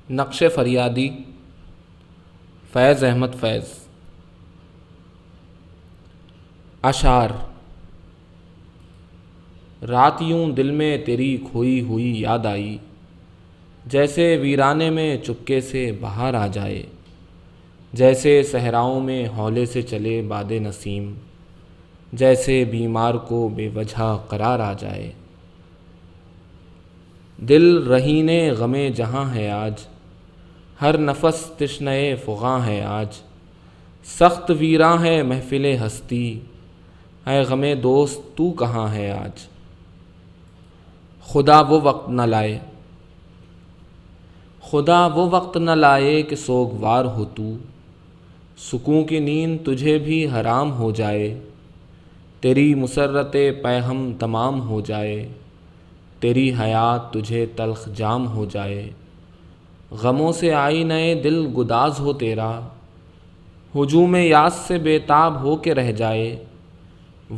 نقش فریادی فیض احمد فیض۔ اشعار۔ رات یوں دل میں تیری کھوئی ہوئی یاد آئی، جیسے ویرانے میں چپکے سے بہار آ جائے، جیسے صحراؤں میں ہولے سے چلے باد نسیم، جیسے بیمار کو بے وجہ قرار آ جائے۔ دل رہین غم جہاں ہے آج، ہر نفس تشنہ فغاں ہے آج، سخت ویراں ہے محفل ہستی، اے غم دوست تو کہاں ہے آج۔ خدا وہ وقت نہ لائے، خدا وہ وقت نہ لائے کہ سوگوار ہو تو، سکون کی نیند تجھے بھی حرام ہو جائے، تیری مسرت پے ہم تمام ہو جائے، تیری حیات تجھے تلخ جام ہو جائے۔ غموں سے آئینہ دل گداز ہو تیرا، ہجوم یاس سے بے تاب ہو کے رہ جائے،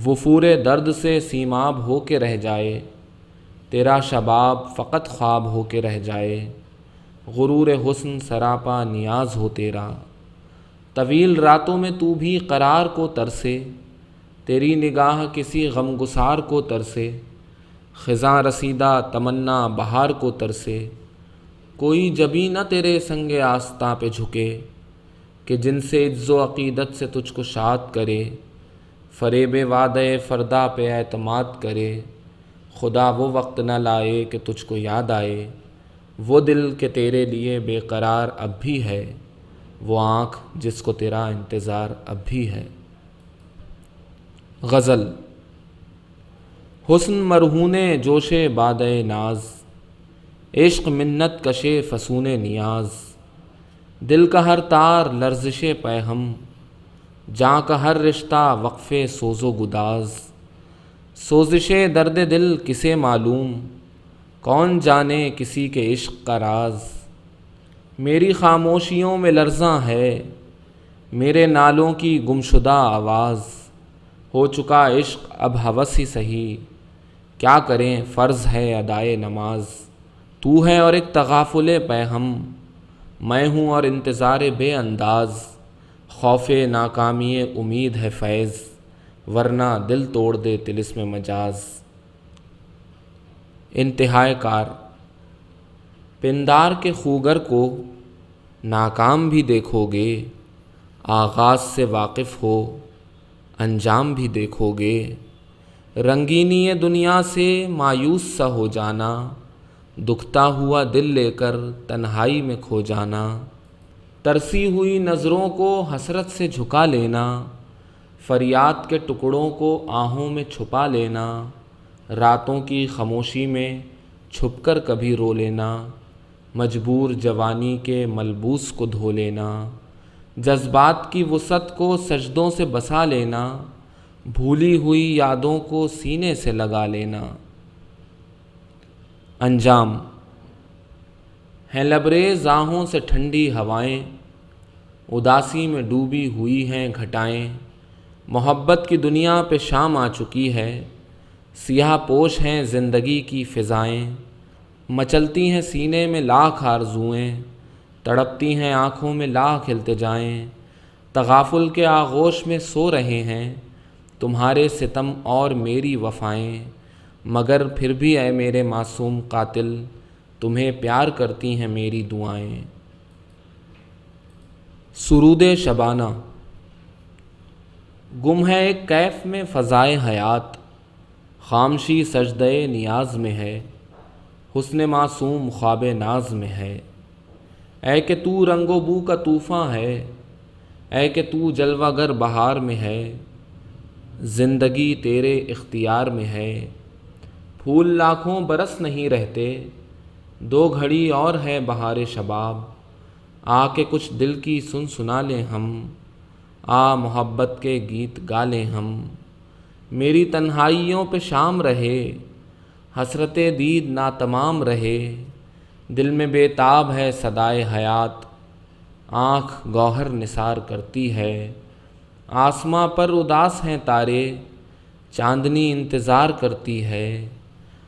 وفور درد سے سیماب ہو کے رہ جائے، تیرا شباب فقط خواب ہو کے رہ جائے، غرور حسن سراپا نیاز ہو تیرا۔ طویل راتوں میں تو بھی قرار کو ترسے، تیری نگاہ کسی غمگسار کو ترسے، خزاں رسیدہ تمنا بہار کو ترسے، کوئی جبیں نہ تیرے سنگ آستاں پہ جھکے، کہ جن سے عجز و عقیدت سے تجھ کو شاد کرے، فریب وعدہ فردا پہ اعتماد کرے۔ خدا وہ وقت نہ لائے کہ تجھ کو یاد آئے، وہ دل کہ تیرے لیے بے قرار اب بھی ہے، وہ آنکھ جس کو تیرا انتظار اب بھی ہے۔ غزل۔ حسن مرہون جوش باد ناز، عشق منت کش فسون نیاز، دل کا ہر تار لرزش پے ہم، جاں کا ہر رشتہ وقف سوز و گداز، سوزش درد دل کسے معلوم، کون جانے کسی کے عشق کا راز۔ میری خاموشیوں میں لرزاں ہے، میرے نالوں کی گمشدہ آواز، ہو چکا عشق اب ہوس ہی سہی، کیا کریں فرض ہے ادائے نماز۔ تو ہے اور ایک تغافل پے ہم، میں ہوں اور انتظار بے انداز، خوف ناکامی امید ہے فیض، ورنہ دل توڑ دے طلسم مجاز۔ انتہائے کار۔ پندار کے خوگر کو ناکام بھی دیکھو گے، آغاز سے واقف ہو انجام بھی دیکھو گے، رنگینی دنیا سے مایوس سا ہو جانا، دکھتا ہوا دل لے کر تنہائی میں کھو جانا، ترسی ہوئی نظروں کو حسرت سے جھکا لینا، فریاد کے ٹکڑوں کو آہوں میں چھپا لینا، راتوں کی خاموشی میں چھپ کر کبھی رو لینا، مجبور جوانی کے ملبوس کو دھو لینا، جذبات کی وسعت کو سجدوں سے بسا لینا، بھولی ہوئی یادوں کو سینے سے لگا لینا۔ انجام۔ ہیں لبریز آہوں سے ٹھنڈی ہوائیں، اداسی میں ڈوبی ہوئی ہیں گھٹائیں، محبت کی دنیا پہ شام آ چکی ہے، سیاہ پوش ہیں زندگی کی فضائیں، مچلتی ہیں سینے میں لاکھ آرزوئیں، تڑپتی ہیں آنکھوں میں لاکھ التجائیں، تغافل کے آغوش میں سو رہے ہیں تمہارے ستم اور میری وفائیں، مگر پھر بھی اے میرے معصوم قاتل، تمہیں پیار کرتی ہیں میری دعائیں۔ سرود شبانہ۔ گم ہے ایک کیف میں فضائے حیات، خامشی سجدہ نیاز میں ہے، حسن معصوم خواب ناز میں ہے، اے کہ تو رنگ و بو کا طوفاں ہے، اے کہ تو جلوہ گر بہار میں ہے، زندگی تیرے اختیار میں ہے، پھول لاکھوں برس نہیں رہتے، دو گھڑی اور ہے بہار شباب، آ کے کچھ دل کی سنا لیں ہم، آ محبت کے گیت گا لیں ہم، میری تنہائیوں پہ شام رہے، حسرت دید ناتمام رہے، دل میں بے تاب ہے صدائے حیات، آنکھ گوہر نثار کرتی ہے، آسماں پر اداس ہیں تارے، چاندنی انتظار کرتی ہے،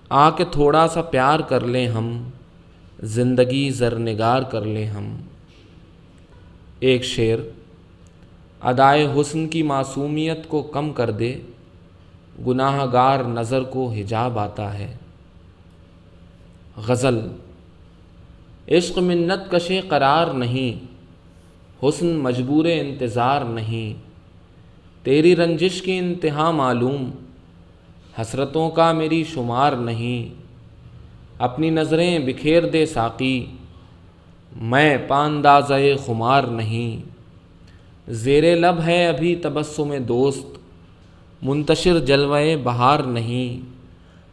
آ کے تھوڑا سا پیار کر لیں ہم، زندگی زرنگار کر لیں ہم۔ ایک شعر ادائے حسن کی معصومیت کو کم کر دے، گناہ گار نظر کو حجاب آتا ہے۔ غزل عشق منت کشے قرار نہیں، حسن مجبور انتظار نہیں، تیری رنجش کی انتہا معلوم، حسرتوں کا میری شمار نہیں، اپنی نظریں بکھیر دے ساقی، میں پاندازۂ خمار نہیں، زیر لب ہے ابھی تبسم دوست، منتشر جلوہ بہار نہیں،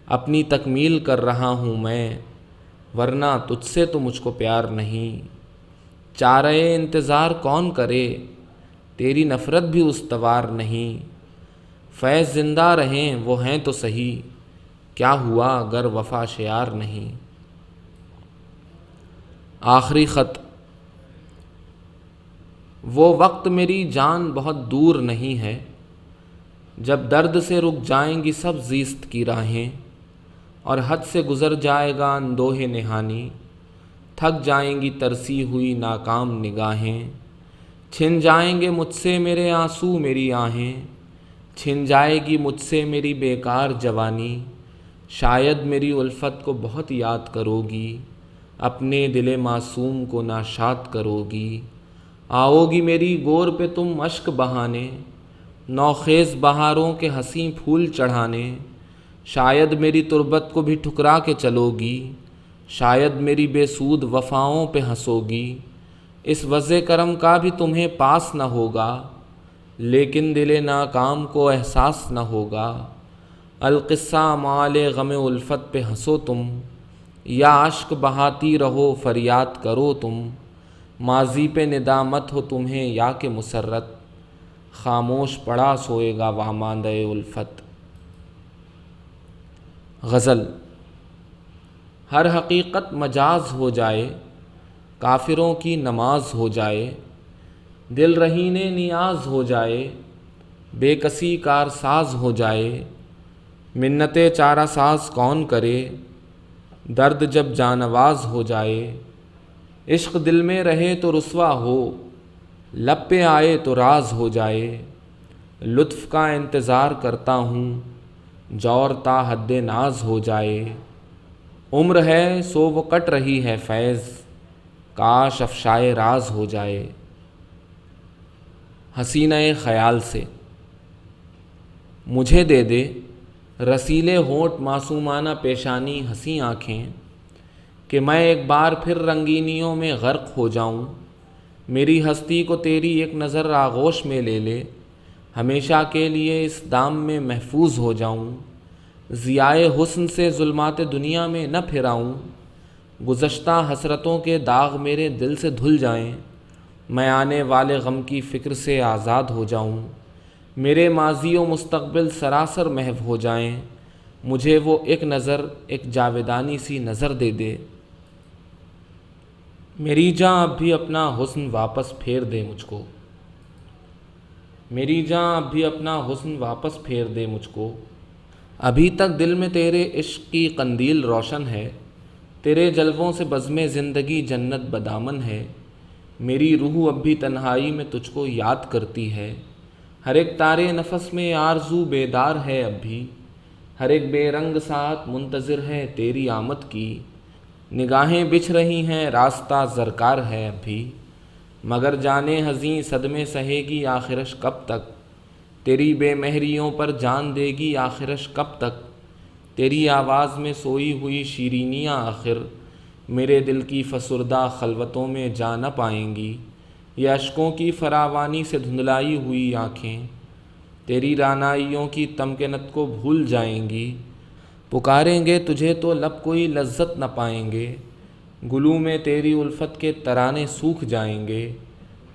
اپنی تکمیل کر رہا ہوں میں، ورنہ تجھ سے تو مجھ کو پیار نہیں، چارہ انتظار کون کرے، تیری نفرت بھی استوار نہیں، فیض زندہ رہیں وہ ہیں تو صحیح، کیا ہوا گر وفا شیار نہیں۔ آخری خط وہ وقت میری جان بہت دور نہیں ہے، جب درد سے رک جائیں گی سب زیست کی راہیں، اور حد سے گزر جائے گا اندوہ نہانی، تھک جائیں گی ترسی ہوئی ناکام نگاہیں، چھن جائیں گے مجھ سے میرے آنسو میری آہیں، چھن جائے گی مجھ سے میری بیکار جوانی، شاید میری الفت کو بہت یاد کرو گی، اپنے دل معصوم کو ناشاد کرو گی، آؤ گی میری گور پہ تم اشک بہانے، نوخیز بہاروں کے حسین پھول چڑھانے، شاید میری تربت کو بھی ٹھکرا کے چلو گی، شاید میری بے سود وفاؤں پہ ہنسو گی، اس وضع کرم کا بھی تمہیں پاس نہ ہوگا، لیکن دل ناکام کو احساس نہ ہوگا، القصہ مال غم الفت پہ ہنسو تم، یا اشک بہاتی رہو فریاد کرو تم، ماضی پہ ندامت ہو تمہیں یا کہ مسرت، خاموش پڑا سوئے گا واماندہ الفت۔ غزل ہر حقیقت مجاز ہو جائے، کافروں کی نماز ہو جائے، دل رہین نیاز ہو جائے، بے کسی کار ساز ہو جائے، منتیں چارہ ساز کون کرے، درد جب جانواز ہو جائے، عشق دل میں رہے تو رسوا ہو، لب پہ آئے تو راز ہو جائے، لطف کا انتظار کرتا ہوں، جور تا حد ناز ہو جائے، عمر ہے سو وہ کٹ رہی ہے فیض، کاش افشائے راز ہو جائے۔ حسینہ خیال سے مجھے دے دے رسیلے ہونٹ معصومانہ پیشانی ہنسی آنکھیں، کہ میں ایک بار پھر رنگینیوں میں غرق ہو جاؤں، میری ہستی کو تیری ایک نظر آغوش میں لے لے، ہمیشہ کے لیے اس دام میں محفوظ ہو جاؤں، ضیائے حسن سے ظلمات دنیا میں نہ پھراؤں، گزشتہ حسرتوں کے داغ میرے دل سے دھل جائیں، میں آنے والے غم کی فکر سے آزاد ہو جاؤں، میرے ماضی و مستقبل سراسر محو ہو جائیں، مجھے وہ ایک نظر ایک جاویدانی سی نظر دے دے، میری جاں اب بھی اپنا حسن واپس پھیر دے مجھ کو، میری جاں اب بھی اپنا حسن واپس پھیر دے مجھ کو، ابھی تک دل میں تیرے عشق کی قندیل روشن ہے، تیرے جلووں سے بزم زندگی جنت بدامن ہے، میری روح اب بھی تنہائی میں تجھ کو یاد کرتی ہے، ہر ایک تارے نفس میں آرزو بیدار ہے اب بھی، ہر ایک بے رنگ ساتھ منتظر ہے تیری آمد کی، نگاہیں بچھ رہی ہیں راستہ زرکار ہے اب بھی، مگر جانے حزیں صدمے سہے گی آخرش کب تک، تیری بے مہریوں پر جان دے گی آخرش کب تک، تیری آواز میں سوئی ہوئی شیرینیاں آخر میرے دل کی فسردہ خلوتوں میں جا نہ پائیں گی، یہ اشکوں کی فراوانی سے دھندلائی ہوئی آنکھیں تیری رعنائیوں کی تمکنت کو بھول جائیں گی، پکاریں گے تجھے تو لب کوئی لذت نہ پائیں گے، گلو میں تیری الفت کے ترانے سوکھ جائیں گے،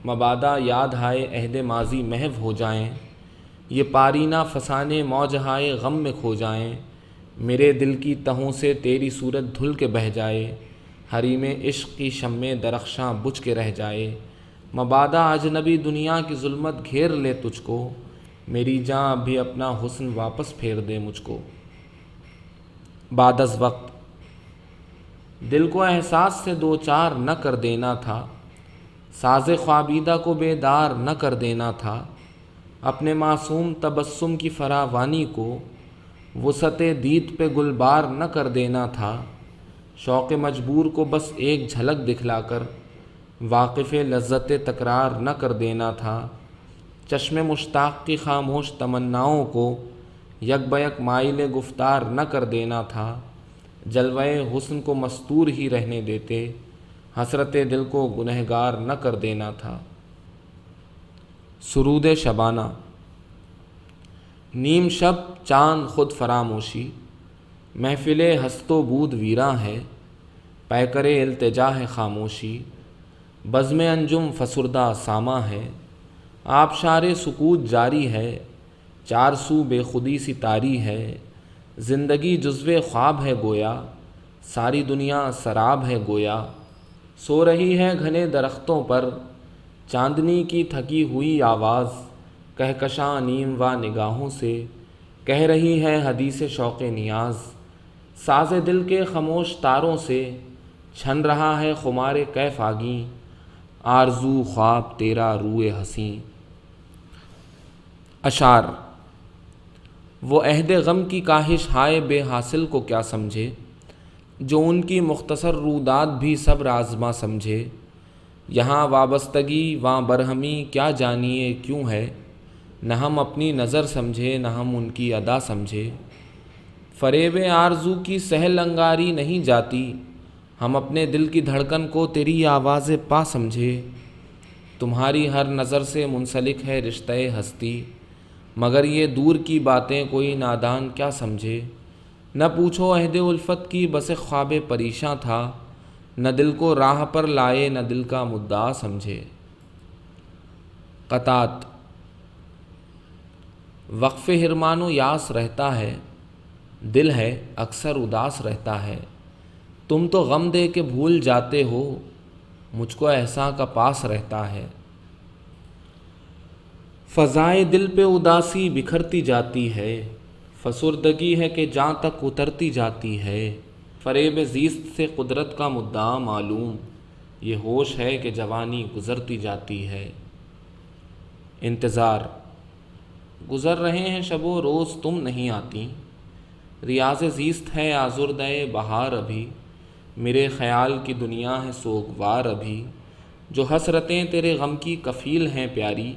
مبادا یاد ہائے عہد ماضی محو ہو جائیں، یہ پارینہ فسانے موج ہائے غم میں کھو جائیں، میرے دل کی تہوں سے تیری صورت دھل کے بہہ جائے، حریم عشق کی شمع درخشاں بجھ کے رہ جائے، مبادا اجنبی دنیا کی ظلمت گھیر لے تجھ کو، میری جاں اب بھی اپنا حسن واپس پھیر دے مجھ کو۔ بعد از وقت دل کو احساس سے دو چار نہ کر دینا تھا، ساز خوابیدہ کو بیدار نہ کر دینا تھا، اپنے معصوم تبسم کی فراوانی کو وسعت دید پہ گلبار نہ کر دینا تھا، شوق مجبور کو بس ایک جھلک دکھلا کر واقف لذت تکرار نہ کر دینا تھا، چشم مشتاق کی خاموش تمناؤں کو یک بیک مائل گفتار نہ کر دینا تھا، جلوہ حسن کو مستور ہی رہنے دیتے، حسرت دل کو گنہگار نہ کر دینا تھا۔ سرود شبانہ۔ نیم شب چاند خود فراموشی، محفل ہست و بود ویراں ہے، پیکر التجا ہے خاموشی، بزم انجم فسردہ ساماں ہے، آبشار سکوت جاری ہے، چار سو بے خودی سی طاری ہے، زندگی جزو خواب ہے گویا، ساری دنیا سراب ہے گویا، سو رہی ہے گھنے درختوں پر چاندنی کی تھکی ہوئی آواز، کہکشاں نیم و نگاہوں سے کہہ رہی ہے حدیث شوق نیاز، ساز دل کے خاموش تاروں سے چھن رہا ہے خمار کیف آگیں، آرزو خواب تیرا روئے حسیں۔ اشعار۔ وہ عہد غم کی کاہش ہائے بے حاصل کو کیا سمجھے، جو ان کی مختصر رودات بھی صبر آزما سمجھے، یہاں وابستگی وہاں برہمی کیا جانیے کیوں ہے، نہ ہم اپنی نظر سمجھے نہ ہم ان کی ادا سمجھے، فریب آرزو کی سہل انگاری نہیں جاتی، ہم اپنے دل کی دھڑکن کو تیری آواز پا سمجھے، تمہاری ہر نظر سے منسلک ہے رشتہ ہستی، مگر یہ دور کی باتیں کوئی نادان کیا سمجھے، نہ پوچھو عہد الفت کی بس خواب پریشاں تھا، نہ دل کو راہ پر لائے نہ دل کا مدعا سمجھے۔ قطعات۔ وقف حرمان و یاس رہتا ہے، دل ہے اکثر اداس رہتا ہے، تم تو غم دے کے بھول جاتے ہو، مجھ کو احساں کا پاس رہتا ہے، فضائے دل پہ اداسی بکھرتی جاتی ہے، فسردگی ہے کہ جاں تک اترتی جاتی ہے، فریب زیست سے قدرت کا مدعا معلوم، یہ ہوش ہے کہ جوانی گزرتی جاتی ہے۔ انتظار۔ گزر رہے ہیں شب و روز تم نہیں آتی، ریاض زیست ہے آزردہ بہار ابھی، میرے خیال کی دنیا ہے سوگوار ابھی، جو حسرتیں تیرے غم کی کفیل ہیں پیاری،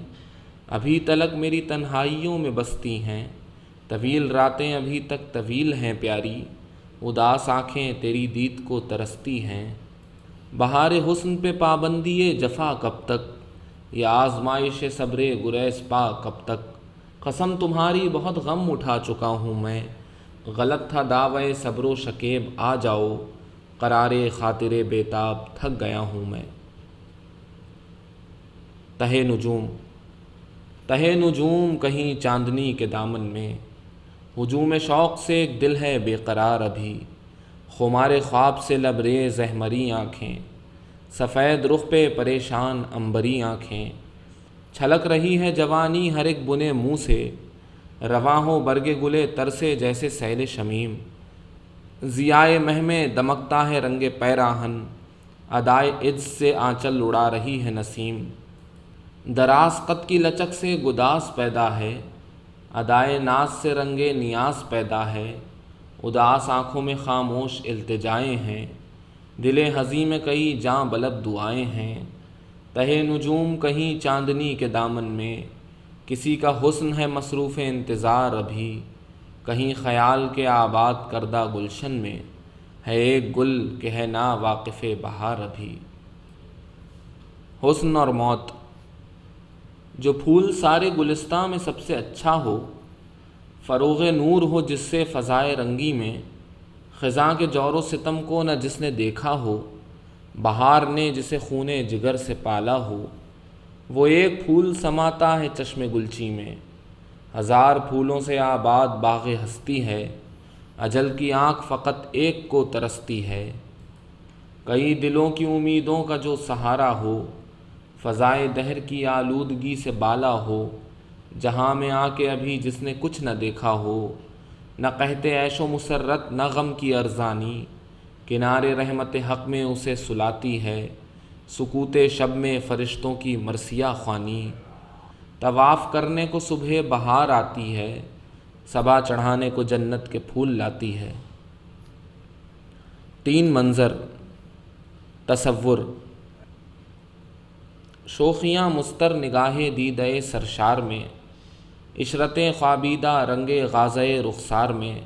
ابھی تلک میری تنہائیوں میں بستی ہیں، طویل راتیں ابھی تک طویل ہیں پیاری، اداس آنکھیں تیری دید کو ترستی ہیں، بہار حسن پہ پابندی جفا کب تک، یہ آزمائش صبر گریز پا کب تک، قسم تمہاری بہت غم اٹھا چکا ہوں میں، غلط تھا دعوی صبر و شکیب آ جاؤ، قرار خاطر بیتاب تھک گیا ہوں میں۔ تہہ نجوم۔ تہہ نجوم کہیں چاندنی کے دامن میں، ہجوم شوق سے ایک دل ہے بے قرار ابھی، خمار خواب سے لبریز احمری آنکھیں، سفید رخ پہ پریشان عنبری آنکھیں، چھلک رہی ہے جوانی ہر ایک بنے منہ سے، رواں ہو برگ گلے ترسے جیسے سیل شمیم، ضیائے مہ میں دمکتا ہے رنگ پیراہن، ادائے عجز سے آنچل اڑا رہی ہے نسیم، دراز قد کی لچک سے گداس پیدا ہے، ادائے ناز سے رنگ نیاز پیدا ہے، اداس آنکھوں میں خاموش التجائیں ہیں، دل ہزی میں کئی جاں بلب دعائیں ہیں، تہہ نجوم کہیں چاندنی کے دامن میں، کسی کا حسن ہے مصروف انتظار ابھی، کہیں خیال کے آباد کردہ گلشن میں ہے ایک گل کہ ہے نا واقف بہار ابھی۔ حسن اور موت۔ جو پھول سارے گلستاں میں سب سے اچھا ہو، فروغ نور ہو جس سے فضائے رنگی میں، خزاں کے جور و ستم کو نہ جس نے دیکھا ہو، بہار نے جسے خون جگر سے پالا ہو، وہ ایک پھول سماتا ہے چشم گلچی میں، ہزار پھولوں سے آباد باغ ہستی ہے، اجل کی آنکھ فقط ایک کو ترستی ہے، کئی دلوں کی امیدوں کا جو سہارا ہو، فضائے دہر کی آلودگی سے بالا ہو، جہاں میں آ کے ابھی جس نے کچھ نہ دیکھا ہو، نہ قحط عیش و مسرت نہ غم کی ارزانی، کنارے رحمت حق میں اسے سلاتی ہے، سکوت شب میں فرشتوں کی مرثیہ خوانی۔ طواف کرنے کو صبح بہار آتی ہے، صبا چڑھانے کو جنت کے پھول لاتی ہے۔ 3 منظر تصور۔ شوخیاں مستر نگاہ دیدہ سرشار میں، عشرتیں خوابیدہ رنگ غازۂ رخسار میں،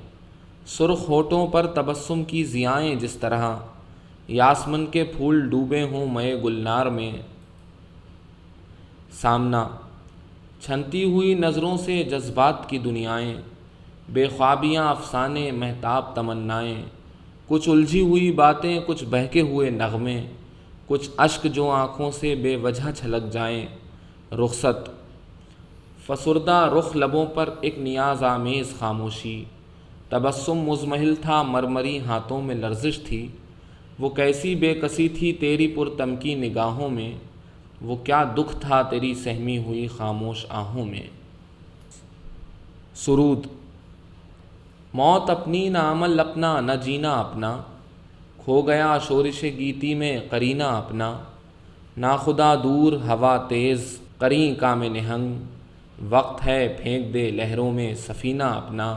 سرخ ہونٹوں پر تبسم کی ضیائیں جس طرح یاسمن کے پھول ڈوبے ہوں مے گلنار میں۔ سامنا چھنتی ہوئی نظروں سے جذبات کی دنیائیں، بے خوابیاں افسانے مہتاب تمنائیں، کچھ الجھی ہوئی باتیں، کچھ بہکے ہوئے نغمے، کچھ اشک جو آنکھوں سے بے وجہ چھلک جائیں۔ رخصت فسردہ رخ لبوں پر ایک نیاز آمیز خاموشی، تبسم مزمحل تھا مرمری ہاتھوں میں لرزش تھی، وہ کیسی بے کسی تھی تیری پرتمکی نگاہوں میں، وہ کیا دکھ تھا تیری سہمی ہوئی خاموش آہوں میں۔ سرود۔ موت اپنی نہ عمل اپنا نہ جینا اپنا، کھو گیا شورش گیتی میں قرینہ اپنا، ناخدا دور ہوا تیز قریں کام نہنگ، وقت ہے پھینک دے لہروں میں سفینہ اپنا۔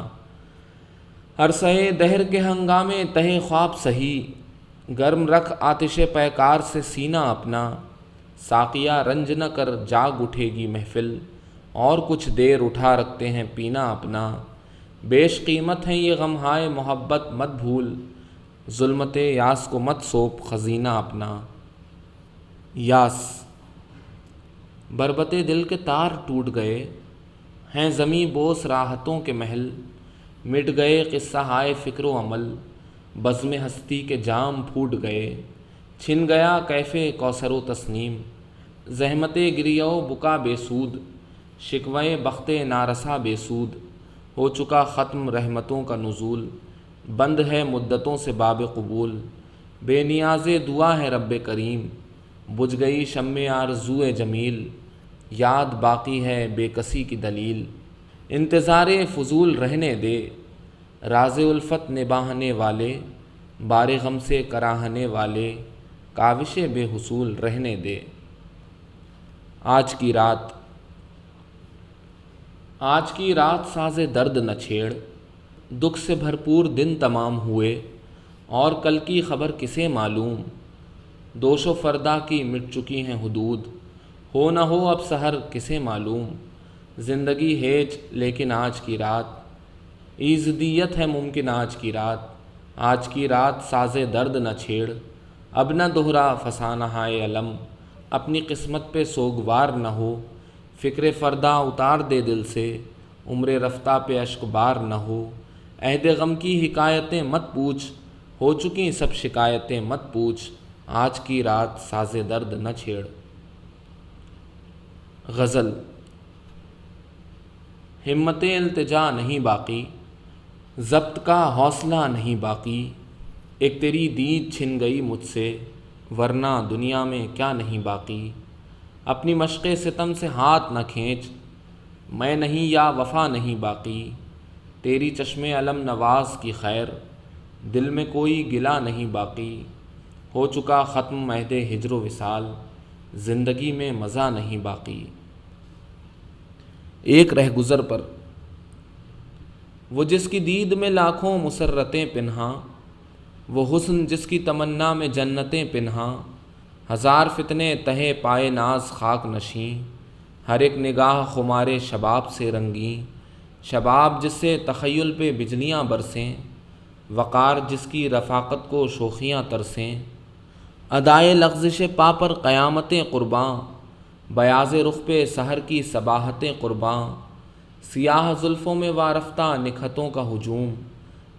عرصۂ دہر کے ہنگامے تہے خواب سہی، گرم رکھ آتش پیکار سے سینہ اپنا، ساقیہ رنج نہ کر جاگ اٹھے گی محفل، اور کچھ دیر اٹھا رکھتے ہیں پینا اپنا۔ بیش قیمت ہیں یہ غمہائے محبت مت بھول، ظلمت یاس کو مت سونپ خزینہ اپنا۔ یاس۔ بربط دل کے تار ٹوٹ گئے ہیں زمیں بوس راحتوں کے محل، مٹ گئے قصہ ہائے فکر و عمل، بزم ہستی کے جام پھوٹ گئے، چھن گیا کیف کوثر و تسنیم، زحمت گریہ و بکا بے سود، شکوہ بخت نارسا بے سود، ہو چکا ختم رحمتوں کا نزول، بند ہے مدتوں سے باب قبول، بے نیاز دعا ہے رب کریم، بجھ گئی شمع آرزوئے جمیل، یاد باقی ہے بے کسی کی دلیل، انتظار فضول رہنے دے، راز الفت نباہنے والے، بار غم سے کراہنے والے، کاوش بے حصول رہنے دے۔ آج کی رات۔ آج کی رات ساز درد نہ چھیڑ، دکھ سے بھرپور دن تمام ہوئے، اور کل کی خبر کسے معلوم، دوش و فردا کی مٹ چکی ہیں حدود، ہو نہ ہو اب سحر کسے معلوم، زندگی ہیج لیکن آج کی رات، ایزدیت ہے ممکن آج کی رات، آج کی رات ساز درد نہ چھیڑ، اب نہ دہرا فسانہ ہائے علم، اپنی قسمت پہ سوگوار نہ ہو، فکر فردا اتار دے دل سے، عمر رفتہ پہ اشک بار نہ ہو، عہد غم کی حکایتیں مت پوچھ، ہو چکی سب شکایتیں مت پوچھ، آج کی رات ساز درد نہ چھیڑ۔ غزل۔ ہمت التجا نہیں باقی، ضبط کا حوصلہ نہیں باقی، ایک تیری دید چھن گئی مجھ سے، ورنہ دنیا میں کیا نہیں باقی، اپنی مشق ستم سے ہاتھ نہ کھینچ، میں نہیں یا وفا نہیں باقی، تیری چشم علم نواز کی خیر، دل میں کوئی گلہ نہیں باقی، ہو چکا ختم عہد ہجر و وصال، زندگی میں مزہ نہیں باقی۔ ایک رہگزر پر۔ وہ جس کی دید میں لاکھوں مسرتیں پنہاں، وہ حسن جس کی تمنا میں جنتیں پنہاں، ہزار فتنے تہے پائے ناز خاک نشیں، ہر ایک نگاہ خمار شباب سے رنگیں، شباب جس سے تخیل پہ بجلیاں برسیں، وقار جس کی رفاقت کو شوخیاں ترسیں، ادائے لغزش پا پر قیامتیں قرباں، بیاض رخ پہ سحر کی صباحتیں قرباں، سیاہ زلفوں میں وارفتہ نکھتوں کا ہجوم،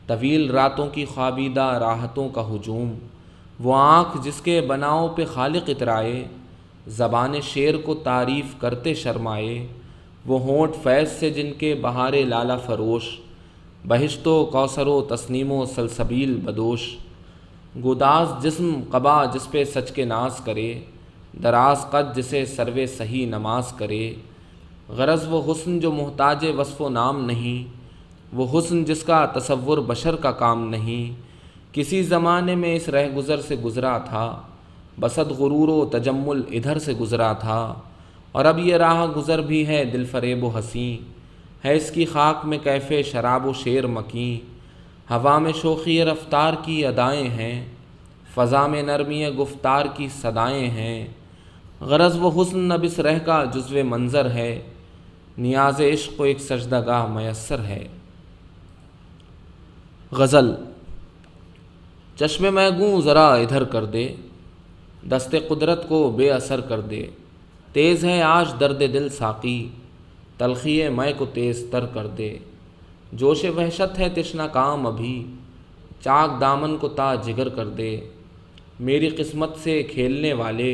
طویل راتوں کی خوابیدہ راحتوں کا ہجوم، وہ آنکھ جس کے بناؤ پہ خالق اترائے، زبان شعر کو تعریف کرتے شرمائے، وہ ہونٹ فیض سے جن کے بہار لالا فروش، بہشت و کوثر و تسنیم و سلسبیل بدوش، گداز جسم قبا جس پہ سچ کے ناز کرے، دراز قد جسے سرو سہی نماز کرے، غرض وہ حسن جو محتاج وصف و نام نہیں، وہ حسن جس کا تصور بشر کا کام نہیں، کسی زمانے میں اس رہ گزر سے گزرا تھا، بسط غرور و تجمل ادھر سے گزرا تھا، اور اب یہ راہ گزر بھی ہے دل فریب و حسیں، ہے اس کی خاک میں کیف شراب و شیر مکیں، ہوا میں شوخی رفتار کی ادائیں ہیں، فضا میں نرمی گفتار کی صدائیں ہیں، غرض و حسن نب اس رہ کا جزو منظر ہے، نیاز عشق کو ایک سجدہ گاہ میسر ہے۔ غزل۔ چشم میگوں ذرا ادھر کر دے، دست قدرت کو بے اثر کر دے، تیز ہے آج درد دل ساقی، تلخی میں کو تیز تر کر دے، جوش وحشت ہے تشنہ کام ابھی، چاک دامن کو تا جگر کر دے، میری قسمت سے کھیلنے والے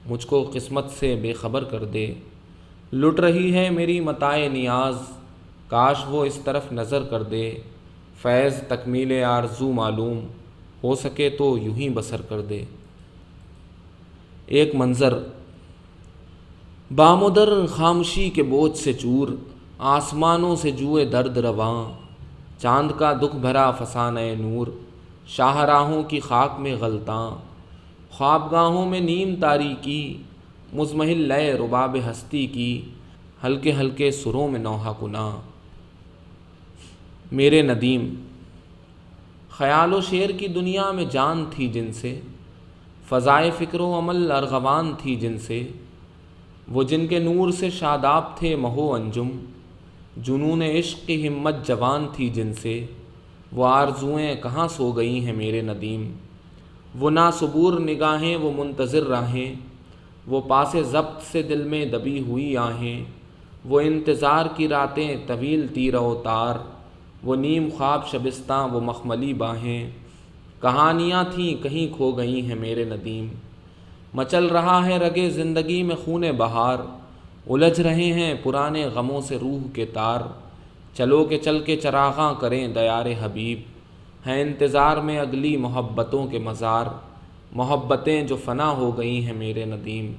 مجھ کو قسمت سے بے خبر کر دے، لٹ رہی ہے میری متاع نیاز، کاش وہ اس طرف نظر کر دے، فیض تکمیل آرزو معلوم، ہو سکے تو یوں ہی بسر کر دے۔ ایک منظر۔ بام و در خاموشی کے بوجھ سے چور، آسمانوں سے جوئے درد رواں، چاند کا دکھ بھرا فسانہ نور، شاہراہوں کی خاک میں غلطاں، خوابگاہوں میں نیم تاریکی، مزمحل لئے رباب ہستی کی، ہلکے ہلکے سروں میں نوحہ کناں۔ میرے ندیم۔ خیال و شعر کی دنیا میں جان تھی جن سے، فضائے فکر و عمل ارغوان تھی جن سے، وہ جن کے نور سے شاداب تھے مہ و انجم، جنون عشق کی ہمت جوان تھی جن سے، وہ آرزوئیں کہاں سو گئی ہیں میرے ندیم، وہ ناصبور نگاہیں، وہ منتظر راہیں، وہ پاس ضبط سے دل میں دبی ہوئی آہیں، وہ انتظار کی راتیں طویل تیرہ و تار، وہ نیم خواب شبستاں، وہ مخملی باہیں، کہانیاں تھیں کہیں کھو گئی ہیں میرے ندیم، مچل رہا ہے رگے زندگی میں خون بہار، الجھ رہے ہیں پرانے غموں سے روح کے تار، چلو کہ چل کے چراغاں کریں دیار حبیب، ہیں انتظار میں اگلی محبتوں کے مزار، محبتیں جو فنا ہو گئی ہیں میرے ندیم،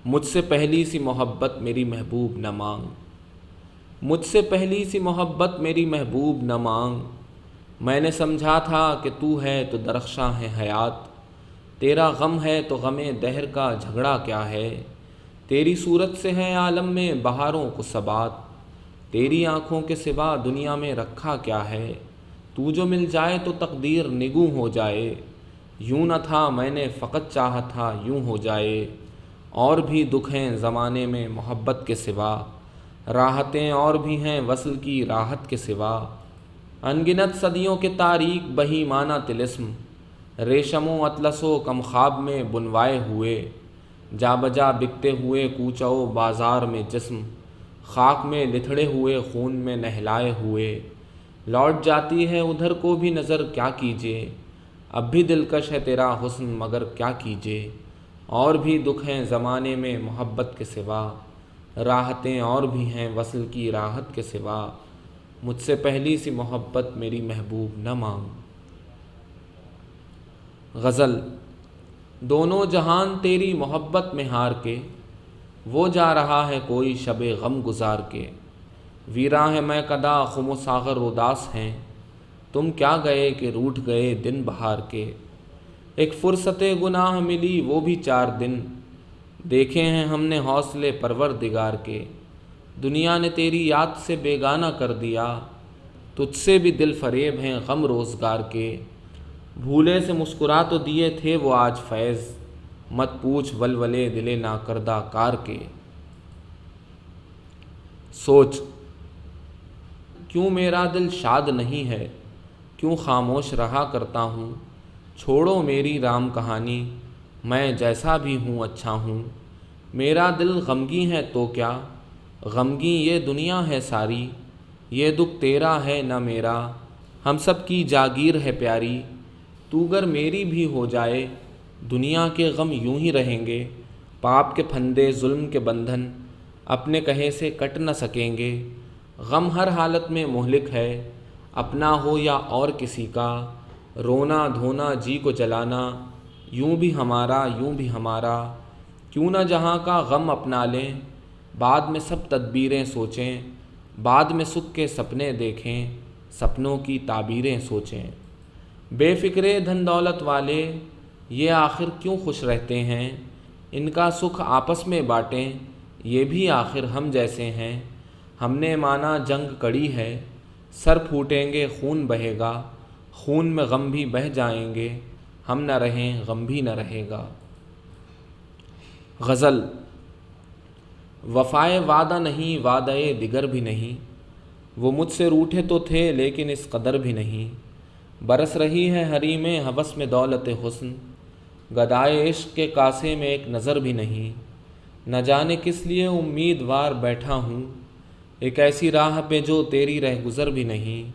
مجھ سے پہلی سی محبت میری محبوب نہ مانگ، مجھ سے پہلی سی محبت میری محبوب نہ مانگ، میں نے سمجھا تھا کہ تو ہے تو درخشاں ہے حیات، تیرا غم ہے تو غم دہر کا جھگڑا کیا ہے، تیری صورت سے ہے عالم میں بہاروں کو ثبات، تیری آنکھوں کے سوا دنیا میں رکھا کیا ہے، تو جو مل جائے تو تقدیر نگوں ہو جائے، یوں نہ تھا میں نے فقط چاہا تھا یوں ہو جائے، اور بھی دکھ ہیں زمانے میں محبت کے سوا، راحتیں اور بھی ہیں وصل کی راحت کے سوا، انگنت صدیوں کے تاریک بہیمانہ طلسم، ریشم و اطلس و کم خواب میں بنوائے ہوئے، جا بجا بکتے ہوئے کوچہ و بازار میں جسم، خاک میں لتھڑے ہوئے خون میں نہلائے ہوئے، لوٹ جاتی ہے ادھر کو بھی نظر کیا کیجیے، اب بھی دلکش ہے تیرا حسن مگر کیا کیجیے، اور بھی دکھ ہیں زمانے میں محبت کے سوا، راحتیں اور بھی ہیں وصل کی راحت کے سوا، مجھ سے پہلی سی محبت میری محبوب نہ مانگ۔ غزل۔ دونوں جہان تیری محبت میں ہار کے، وہ جا رہا ہے کوئی شب غم گزار کے، ویراں ہے میں کدا خم و ساغر اداس ہیں، تم کیا گئے کہ روٹھ گئے دن بہار کے، ایک فرصت گناہ ملی وہ بھی 4 دن، دیکھے ہیں ہم نے حوصلے پروردگار کے، دنیا نے تیری یاد سے بیگانہ کر دیا، تجھ سے بھی دل فریب ہیں غم روزگار کے، بھولے سے مسکرا تو دیے تھے وہ آج فیض، مت پوچھ ولولے دل ناکردہ کار کے۔ سوچ۔ کیوں میرا دل شاد نہیں ہے، کیوں خاموش رہا کرتا ہوں، چھوڑو میری رام کہانی، میں جیسا بھی ہوں اچھا ہوں، میرا دل غمگین ہے تو کیا، غمگین یہ دنیا ہے ساری، یہ دکھ تیرا ہے نہ میرا، ہم سب کی جاگیر ہے پیاری، تو گر میری بھی ہو جائے، دنیا کے غم یوں ہی رہیں گے، پاپ کے پھندے ظلم کے بندھن اپنے کہے سے کٹ نہ سکیں گے، غم ہر حالت میں مہلک ہے، اپنا ہو یا اور کسی کا، رونا دھونا جی کو جلانا، یوں بھی ہمارا یوں بھی ہمارا، کیوں نہ جہاں کا غم اپنا لیں، بعد میں سب تدبیریں سوچیں، بعد میں سکھ کے سپنے دیکھیں، سپنوں کی تعبیریں سوچیں۔ بے فکرے دھن دولت والے یہ آخر کیوں خوش رہتے ہیں؟ ان کا سکھ آپس میں بانٹیں، یہ بھی آخر ہم جیسے ہیں۔ ہم نے مانا جنگ کڑی ہے، سر پھوٹیں گے خون بہے گا، خون میں غم بھی بہہ جائیں گے، ہم نہ رہیں غم بھی نہ رہے گا۔ غزل۔ وفائے وعدہ نہیں، وعدے دیگر بھی نہیں، وہ مجھ سے روٹھے تو تھے لیکن اس قدر بھی نہیں۔ برس رہی ہے حریم ہوس میں دولت حسن، گدائے عشق کے کاسے میں ایک نظر بھی نہیں۔ نہ جانے کس لیے امیدوار بیٹھا ہوں، ایک ایسی راہ پہ جو تیری رہ گزر بھی نہیں۔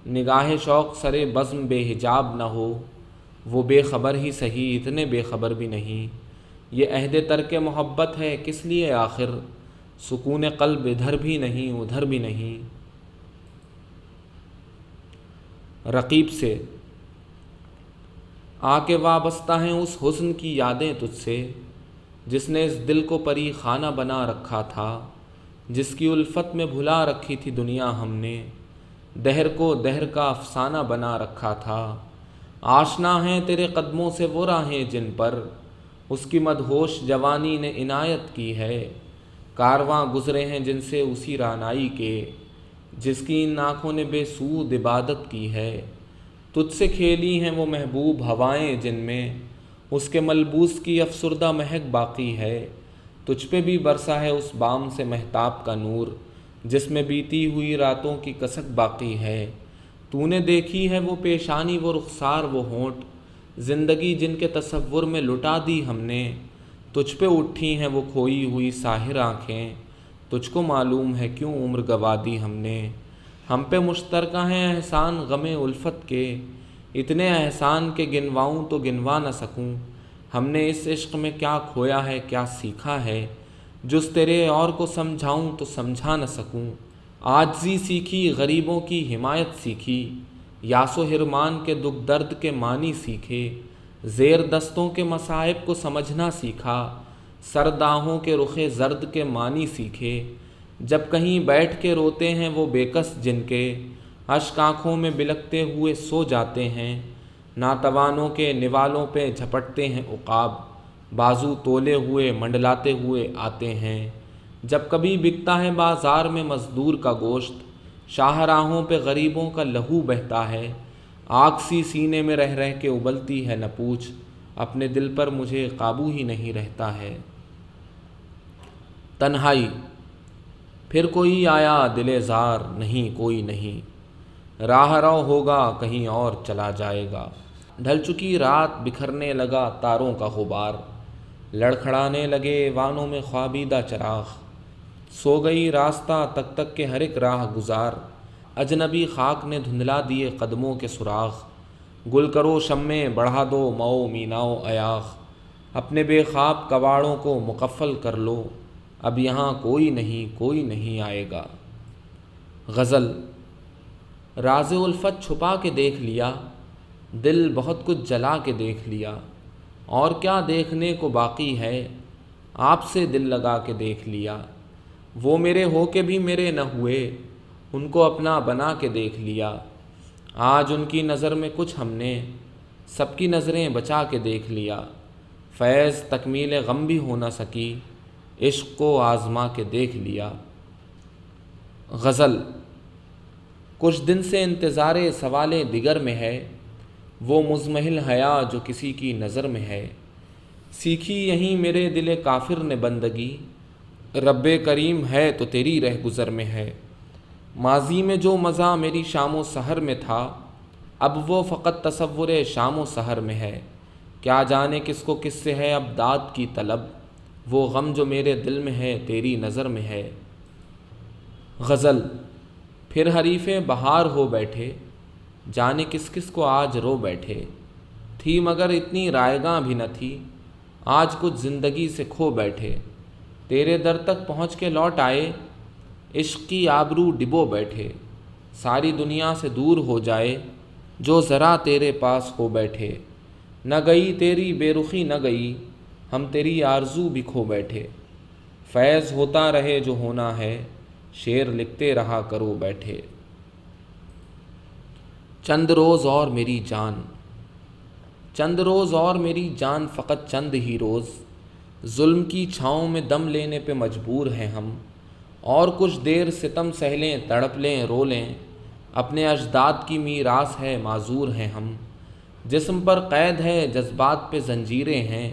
نگاہ شوق سرے بزم بے حجاب نہ ہو، وہ بے خبر ہی سہی اتنے بے خبر بھی نہیں۔ یہ عہد ترک محبت ہے کس لیے آخر، سکون قلب ادھر بھی نہیں ادھر بھی نہیں۔ رقیب سے۔ آ کے وابستہ ہیں اس حسن کی یادیں تجھ سے، جس نے اس دل کو پری خانہ بنا رکھا تھا، جس کی الفت میں بھلا رکھی تھی دنیا ہم نے، دہر کو دہر کا افسانہ بنا رکھا تھا۔ آشنا ہیں تیرے قدموں سے وہ راہیں جن پر اس کی مدہوش جوانی نے عنایت کی ہے، کارواں گزرے ہیں جن سے اسی رعنائی کے، جس کی ان آنکھوں نے بے سود عبادت کی ہے۔ تجھ سے کھیلی ہیں وہ محبوب ہوائیں جن میں اس کے ملبوس کی افسردہ مہک باقی ہے، تجھ پہ بھی برسا ہے اس بام سے مہتاب کا نور، جس میں بیتی ہوئی راتوں کی کسک باقی ہے۔ تو نے دیکھی ہے وہ پیشانی وہ رخسار وہ ہونٹ، زندگی جن کے تصور میں لٹا دی ہم نے، تجھ پہ اٹھی ہیں وہ کھوئی ہوئی ساحر آنکھیں، تجھ کو معلوم ہے کیوں عمر گوا دی ہم نے۔ ہم پہ مشترکہ ہیں احسان غم الفت کے، اتنے احسان کے گنواؤں تو گنوا نہ سکوں۔ ہم نے اس عشق میں کیا کھویا ہے کیا سیکھا ہے، جس تیرے اور کو سمجھاؤں تو سمجھا نہ سکوں۔ عاجزی سیکھی غریبوں کی حمایت سیکھی، یاس و حرمان کے دکھ درد کے معنی سیکھے، زیر دستوں کے مصائب کو سمجھنا سیکھا، سرداہوں کے رخ زرد کے معنی سیکھے۔ جب کہیں بیٹھ کے روتے ہیں وہ بے کس جن کے اشک آنکھوں میں بلکتے ہوئے سو جاتے ہیں، ناتوانوں کے نوالوں پہ جھپٹتے ہیں عقاب، بازو تولے ہوئے منڈلاتے ہوئے آتے ہیں۔ جب کبھی بکتا ہے بازار میں مزدور کا گوشت، شاہراہوں پہ غریبوں کا لہو بہتا ہے، آگ سی سینے میں رہ رہ کے ابلتی ہے نہ پوچھ، اپنے دل پر مجھے قابو ہی نہیں رہتا ہے۔ تنہائی۔ پھر کوئی آیا دل زار نہیں کوئی نہیں، راہ رو ہوگا کہیں اور چلا جائے گا۔ ڈھل چکی رات بکھرنے لگا تاروں کا غبار، لڑکھڑانے لگے وانوں میں خوابیدہ چراغ، سو گئی راستہ تک تک کے ہر ایک راہ گزار، اجنبی خاک نے دھندلا دیے قدموں کے سراغ۔ گل کرو شمیں بڑھا دو مئو میناؤ ایاغ، اپنے بے خواب کواڑوں کو مقفل کر لو، اب یہاں کوئی نہیں آئے گا۔ غزل۔ راز الفت چھپا کے دیکھ لیا، دل بہت کچھ جلا کے دیکھ لیا، اور کیا دیکھنے کو باقی ہے، آپ سے دل لگا کے دیکھ لیا۔ وہ میرے ہو کے بھی میرے نہ ہوئے، ان کو اپنا بنا کے دیکھ لیا، آج ان کی نظر میں کچھ ہم نے سب کی نظریں بچا کے دیکھ لیا۔ فیض تکمیل غم بھی ہو نہ سکی، عشق کو آزما کے دیکھ لیا۔ غزل۔ کچھ دن سے انتظار سوال دیگر میں ہے، وہ مزمحل حیا جو کسی کی نظر میں ہے، سیکھی یہیں میرے دل کافر نے بندگی، رب کریم ہے تو تیری رہ گزر میں ہے۔ ماضی میں جو مزہ میری شام و سحر میں تھا، اب وہ فقط تصور شام و سحر میں ہے، کیا جانے کس کو کس سے ہے اب داد کی طلب، وہ غم جو میرے دل میں ہے تیری نظر میں ہے۔ غزل۔ پھر حریف بہار ہو بیٹھے، جانے کس کس کو آج رو بیٹھے، تھی مگر اتنی رائیگاں بھی نہ تھی، آج کچھ زندگی سے کھو بیٹھے، تیرے در تک پہنچ کے لوٹ آئے، عشق کی آبرو ڈبو بیٹھے، ساری دنیا سے دور ہو جائے جو ذرا تیرے پاس ہو بیٹھے، نہ گئی تیری بے رخی نہ گئی، ہم تیری آرزو بھی کھو بیٹھے، فیض ہوتا رہے جو ہونا ہے، شعر لکھتے رہا کرو بیٹھے۔ چند روز اور میری جان، چند روز اور میری جان، فقط چند ہی روز، ظلم کی چھاؤں میں دم لینے پہ مجبور ہیں ہم، اور کچھ دیر ستم سہ لیں، تڑپ لیں، رو لیں، اپنے اجداد کی میراث ہے، معذور ہیں ہم، جسم پر قید ہے، جذبات پہ زنجیریں ہیں،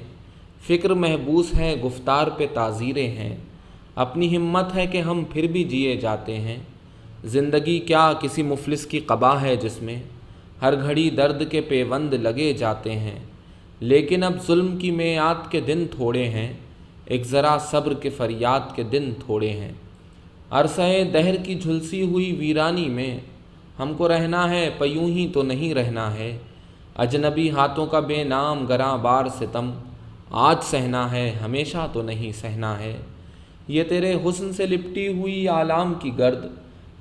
فکر محبوس ہے، گفتار پہ تعزیریں ہیں، اپنی ہمت ہے کہ ہم پھر بھی جیے جاتے ہیں، زندگی کیا کسی مفلس کی قبا ہے جس میں ہر گھڑی درد کے پیوند لگے جاتے ہیں، لیکن اب ظلم کی میعاد کے دن تھوڑے ہیں، ایک ذرا صبر کے فریاد کے دن تھوڑے ہیں، عرصہ دہر کی جھلسی ہوئی ویرانی میں ہم کو رہنا ہے، پیوں ہی تو نہیں رہنا ہے، اجنبی ہاتھوں کا بے نام گراں بار ستم آج سہنا ہے، ہمیشہ تو نہیں سہنا ہے، یہ تیرے حسن سے لپٹی ہوئی آلام کی گرد،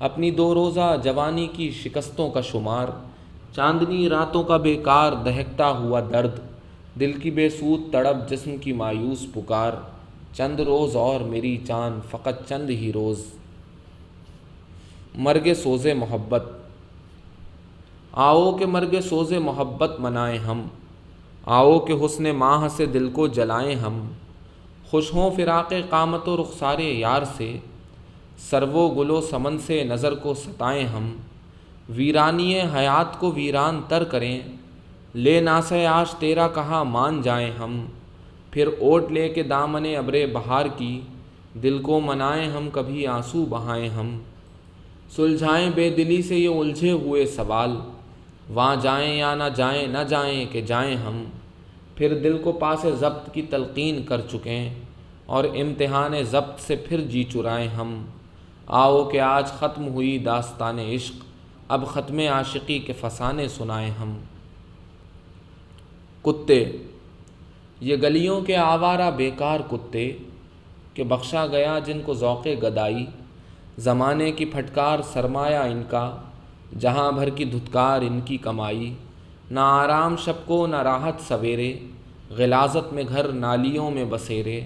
اپنی دو روزہ جوانی کی شکستوں کا شمار، چاندنی راتوں کا بیکار دہکتا ہوا درد، دل کی بے سود تڑپ، جسم کی مایوس پکار، چند روز اور میری جان، فقط چند ہی روز۔ مرگ سوز محبت، آؤ کہ مرگ سوز محبت منائیں ہم، آؤ کہ حسن ماہ سے دل کو جلائیں ہم، خوش ہوں فراق قامت و رخسار یار سے، سرو و گل و سمن سے نظر کو ستائیں ہم، ویرانی حیات کو ویران تر کریں، لے ناس عاش تیرا کہا مان جائیں ہم، پھر اوٹ لے کے دامن ابر بہار کی، دل کو منائیں ہم، کبھی آنسو بہائیں ہم، سلجھائیں بے دلی سے یہ الجھے ہوئے سوال، وہاں جائیں یا نہ جائیں، نہ جائیں کہ جائیں ہم، پھر دل کو پاس ضبط کی تلقین کر چکیں، اور امتحان ضبط سے پھر جی چرائیں ہم، آؤ کہ آج ختم ہوئی داستان عشق، اب ختم عاشقی کے فسانے سنائیں ہم۔ کتے، یہ گلیوں کے آوارہ بیکار کتے کہ بخشا گیا جن کو ذوق گدائی، زمانے کی پھٹکار سرمایہ ان کا، جہاں بھر کی دھتکار ان کی کمائی، نہ آرام شب کو نہ راحت سویرے، غلاظت میں گھر نالیوں میں بسیرے،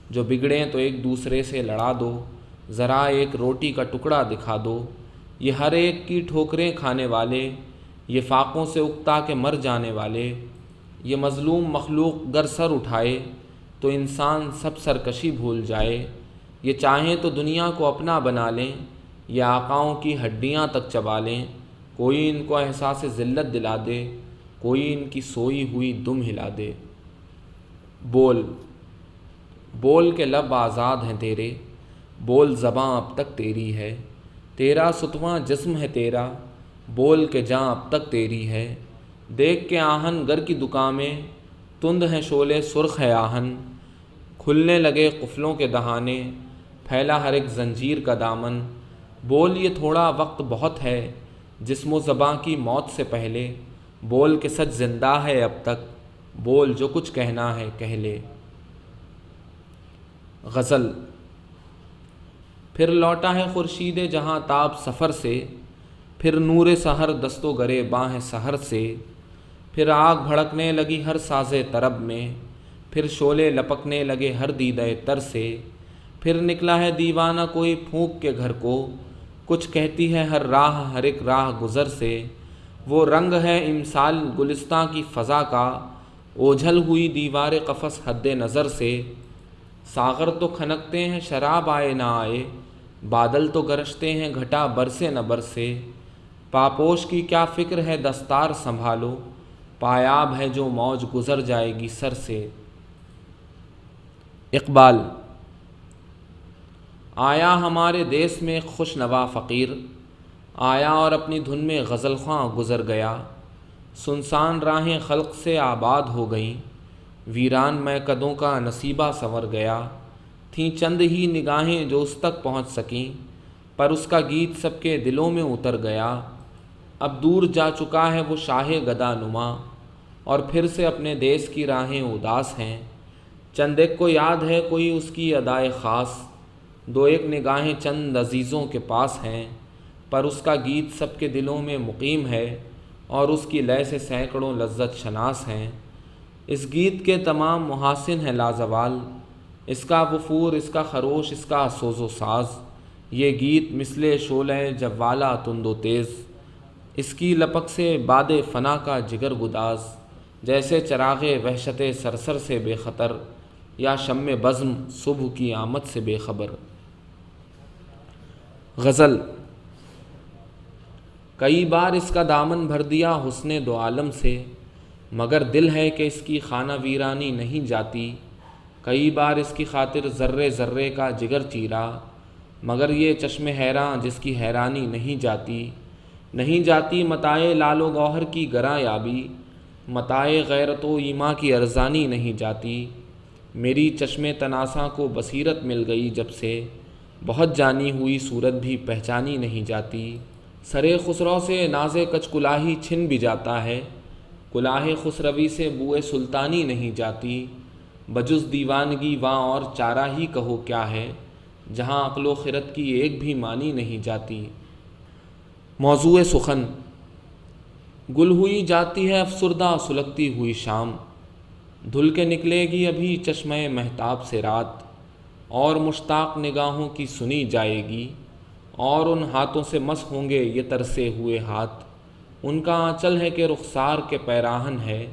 جو بگڑیں تو ایک دوسرے سے لڑا دو، ذرا ایک روٹی کا ٹکڑا دکھا دو، یہ ہر ایک کی ٹھوکریں کھانے والے، یہ فاقوں سے اکتا کے مر جانے والے، یہ مظلوم مخلوق گر سر اٹھائے تو انسان سب سرکشی بھول جائے، یہ چاہیں تو دنیا کو اپنا بنا لیں، یہ آقاؤں کی ہڈیاں تک چبا لیں، کوئی ان کو احساس ذلت دلا دے، کوئی ان کی سوئی ہوئی دم ہلا دے۔ بول، بول کے لب آزاد ہیں تیرے، بول زباں اب تک تیری ہے، تیرا ستواں جسم ہے تیرا، بول کے جاں اب تک تیری ہے، دیکھ کے آہن گر کی دکان میں تند ہیں شعلے سرخ ہے آہن، کھلنے لگے قفلوں کے دہانے، پھیلا ہر ایک زنجیر کا دامن، بول یہ تھوڑا وقت بہت ہے جسم و زباں کی موت سے پہلے، بول کے سچ زندہ ہے اب تک، بول جو کچھ کہنا ہے کہہ لے۔ غزل، پھر لوٹا ہے خورشید جہاں تاب سفر سے، پھر نور سحر دست و گرے باں ہے سحر سے، پھر آگ بھڑکنے لگی ہر ساز طرب میں، پھر شعلے لپکنے لگے ہر دیدہ تر سے، پھر نکلا ہے دیوانہ کوئی پھونک کے گھر کو، کچھ کہتی ہے ہر راہ ہر ایک راہ گزر سے، وہ رنگ ہے امسال گلستاں کی فضا کا، اوجھل ہوئی دیوار قفس حد نظر سے، ساغر تو کھنکتے ہیں شراب آئے نہ آئے، بادل تو گرجتے ہیں گھٹا برسے نہ برسے، پاپوش کی کیا فکر ہے دستار سنبھالو، پایاب ہے جو موج گزر جائے گی سر سے۔ اقبال، آیا ہمارے دیس میں ایک خوش نوا فقیر، آیا اور اپنی دھن میں غزل خواں گزر گیا، سنسان راہیں خلق سے آباد ہو گئیں، ویران میکدوں کا نصیبہ سنور گیا، تھیں چند ہی نگاہیں جو اس تک پہنچ سکیں، پر اس کا گیت سب کے دلوں میں اتر گیا، اب دور جا چکا ہے وہ شاہ گدا نما، اور پھر سے اپنے دیس کی راہیں اداس ہیں، چند ایک کو یاد ہے کوئی اس کی ادائے خاص، دو ایک نگاہیں چند عزیزوں کے پاس ہیں، پر اس کا گیت سب کے دلوں میں مقیم ہے، اور اس کی لے سے سینکڑوں لذت شناس ہیں، اس گیت کے تمام محاسن ہیں لازوال، اس کا وفور، اس کا خروش، اس کا سوز و ساز، یہ گیت مثل شعلہ جوالا تند و تیز، اس کی لپک سے باد فنا کا جگر گداز، جیسے چراغ وحشت سرسر سے بے خطر یا شمع بزم صبح کی آمد سے بے خبر۔ غزل۔ کئی بار اس کا دامن بھر دیا حسن دو عالم سے، مگر دل ہے کہ اس کی خانہ ویرانی نہیں جاتی۔ کئی بار اس کی خاطر ذرے ذرے کا جگر چیرا، مگر یہ چشم حیراں جس کی حیرانی نہیں جاتی۔ نہیں جاتی متاع لال و گوہر کی گراں یابی، متاع غیرت و ایما کی ارزانی نہیں جاتی۔ میری چشم تناساں کو بصیرت مل گئی جب سے، بہت جانی ہوئی صورت بھی پہچانی نہیں جاتی۔ سرے خسرو سے ناز کچ کلاہی چھن بھی جاتا ہے، کلاہ خسروی سے بوئے سلطانی نہیں جاتی۔ بجز دیوانگی واں اور چارہ ہی کہو کیا ہے، جہاں عقل و خرد کی ایک بھی مانی نہیں جاتی۔ موضوع سخن۔ گل ہوئی جاتی ہے افسردہ سلگتی ہوئی شام، دھل کے نکلے گی ابھی چشمہ مہتاب سے رات، اور مشتاق نگاہوں کی سنی جائے گی، اور ان ہاتھوں سے مس ہوں گے یہ ترسے ہوئے ہاتھ۔ ان کا آنچل ہے کہ رخسار کے پیراہن ہے،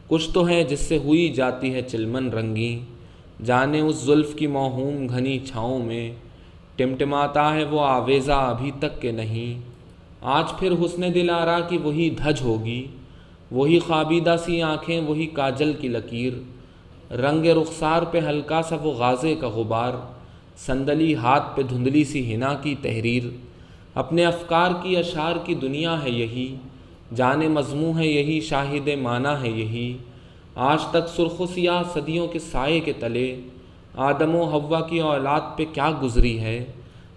کچھ تو ہے جس سے ہوئی جاتی ہے چلمن رنگی۔ جانے اس زلف کی موہوم گھنی چھاؤں میں، ٹمٹماتا ہے وہ آویزہ ابھی تک کہ نہیں۔ آج پھر حسن دل آرا کی وہی دھج ہوگی، وہی خوابیدہ سی آنکھیں، وہی کاجل کی لکیر، رنگ رخسار پہ ہلکا سا وہ غازے کا غبار، صندلی ہاتھ پہ دھندلی سی حنا کی تحریر۔ اپنے افکار کی اشعار کی دنیا ہے یہی، جان مضموں ہے یہی، شاہد معنی ہے یہی۔ آج تک سرخ و سیاہ صدیوں کے سائے کے تلے، آدم و حوا کی اولاد پہ کیا گزری ہے،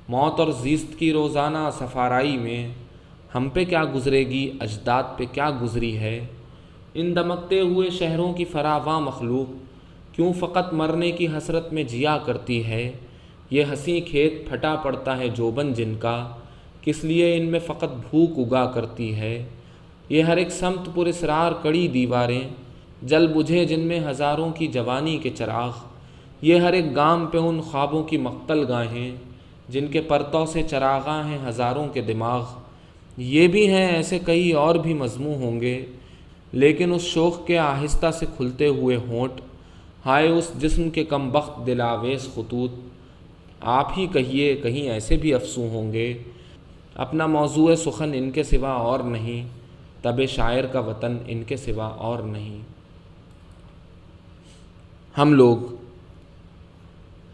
موت اور زیست کی روزانہ سفارائی میں ہم پہ کیا گزرے گی، اجداد پہ کیا گزری ہے۔ ان دمکتے ہوئے شہروں کی فراواں مخلوق کیوں فقط مرنے کی حسرت میں جیا کرتی ہے۔ یہ حسین کھیت پھٹا پڑتا ہے جوبن جن کا، کس لیے ان میں فقط بھوک اگا کرتی ہے۔ یہ ہر ایک سمت پر اسرار کڑی دیواریں، جل بجھے جن میں ہزاروں کی جوانی کے چراغ۔ یہ ہر ایک گام پہ ان خوابوں کی مقتل گاہیں، جن کے پرتوں سے چراغاں ہیں ہزاروں کے دماغ۔ یہ بھی ہیں ایسے کئی اور بھی مضموں ہوں گے، لیکن اس شوق کے آہستہ سے کھلتے ہوئے ہونٹ، ہائے اس جسم کے کم بخت دلاویز خطوط۔ آپ ہی کہیے کہیں ایسے بھی افسوں ہوں گے، اپنا موضوع سخن ان کے سوا اور نہیں، طب شاعر کا وطن ان کے سوا اور نہیں۔ ہم لوگ۔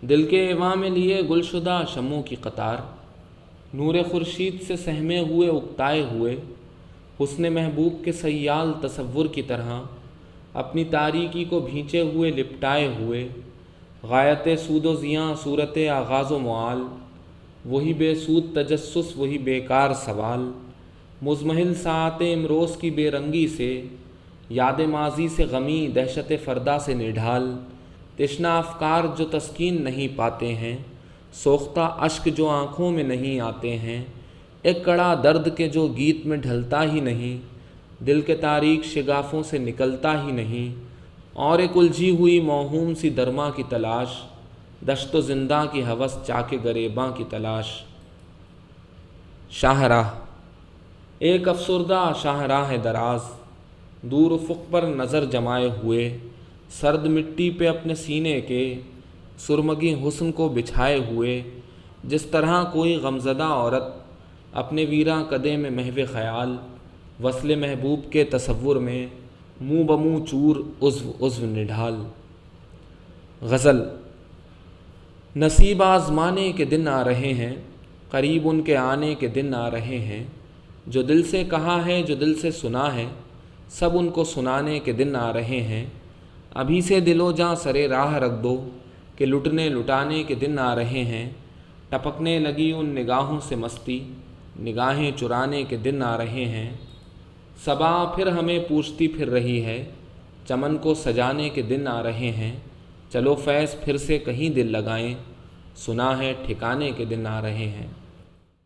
دل کے ایواں میں لیے گلشدہ شمعوں کی قطار، نور خورشید سے سہمے ہوئے اکتائے ہوئے، حسن محبوب کے سیال تصور کی طرح اپنی تاریکی کو بھینچے ہوئے لپٹائے ہوئے، غایت سود و زیاں صورت آغاز و معال، وہی بے سود تجسس وہی بیکار سوال، مزمحل ساعت امروز کی بے رنگی سے، یاد ماضی سے غمی دہشت فردا سے نڈھال، تشنا افکار جو تسکین نہیں پاتے ہیں، سوختہ اشک جو آنکھوں میں نہیں آتے ہیں، ایک کڑا درد کے جو گیت میں ڈھلتا ہی نہیں، دل کے تاریک شگافوں سے نکلتا ہی نہیں، اور ایک الجھی ہوئی موہوم سی درما کی تلاش، دشت و زندہ کی ہوس چاک گریباں کی تلاش۔ شاہراہ۔ ایک افسردہ شاہراہ دراز، دور افق پر نظر جمائے ہوئے، سرد مٹی پہ اپنے سینے کے سرمگی حسن کو بچھائے ہوئے، جس طرح کوئی غمزدہ عورت اپنے ویراں قدے میں محو خیال، وصل محبوب کے تصور میں منہ بمنہ چور عضو عضو نڈھال۔ غزل۔ نصیب آزمانے کے دن آ رہے ہیں، قریب ان کے آنے کے دن آ رہے ہیں، جو دل سے کہا ہے جو دل سے سنا ہے، سب ان کو سنانے کے دن آ رہے ہیں۔ ابھی سے دل و جاں سرے راہ رکھ دو کہ لٹنے لٹانے کے دن آ رہے ہیں، ٹپکنے لگی ان نگاہوں سے مستی، نگاہیں چرانے کے دن آ رہے ہیں۔ صبا پھر ہمیں پوچھتی پھر رہی ہے، چمن کو سجانے کے دن آ رہے ہیں، چلو فیض پھر سے کہیں دل لگائیں، سنا ہے ٹھکانے کے دن آ رہے ہیں۔